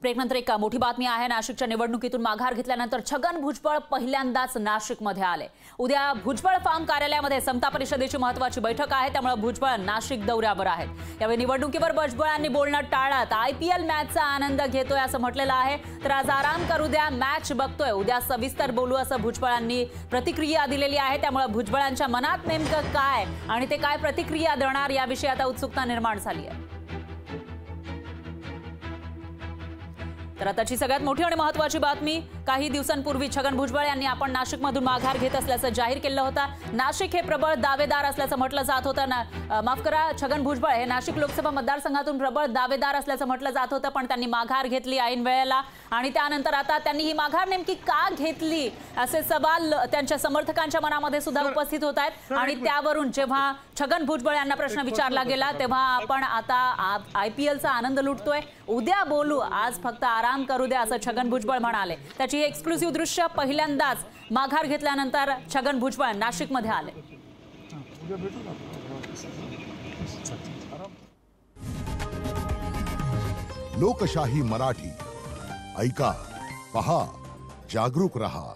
ब्रेकनंतर एक मोठी बातमी आहे। नाशिकच्या निवडणुकीतून माघार घेतल्यानंतर छगन भुजबळ पहिल्यांदाच नाशिकमध्ये आले। उद्या भुजबळ फार्म कार्यालयामध्ये समता परिषदेची महत्त्वाची बैठक आहे, त्यामुळे भुजबळ नाशिक दौऱ्यावर आहेत। यावेळी निवडणुकीवर भुजबळांनी बोलणं टाळत IPL मॅचचा आनंद घेतोय असं म्हटलेलं आहे। तर आज आराम करू द्या, मॅच बघतोय, उद्या सविस्तर बोलू असं भुजबळांनी प्रतिक्रिया दिलेली आहे। त्यामुळे भुजबळांच्या मनात नेमकं काय आणि ते काय प्रतिक्रिया देणार याविषयी आता उत्सुकता निर्माण झाली आहे। तर आताची सगळ्यात मोठी आणि महत्त्वाची बातमी, काही दिवसांपूर्वी छगन भुजबळ यांनी आपण नाशिकमधून माघार घेत असल्याचं जाहीर केलं होतं। नाशिक हे प्रबळ दावेदार असल्याचं म्हटलं जात होतं। माफ करा, छगन भुजबळ हे नाशिक लोकसभा मतदारसंघातून प्रबळ दावेदार असल्याचं म्हटलं जात होतं, पण त्यांनी माघार घेतली ऐन वेळेला आणि त्यानंतर आता त्यांनी ही माघार नेमकी का घेतली असे सवाल त्यांच्या समर्थकांच्या मनामध्ये सुद्धा उपस्थित होत आहेत। आणि त्यावरून जेव्हा छगन भुजबळ यांना प्रश्न विचारला गेला तेव्हा आपण आता IPLचा आनंद लुटतोय, उद्या बोलू, आज फक्त आराम करू द्या असं छगन भुजबळ म्हणाले। त्याची ही एक्सक्लुसिव्ह दृश्य, पहिल्यांदाच माघार घेतल्यानंतर छगन भुजबळ नाशिकमध्ये आले। लोकशाही मराठी ऐका, पहा, जागरूक रहा।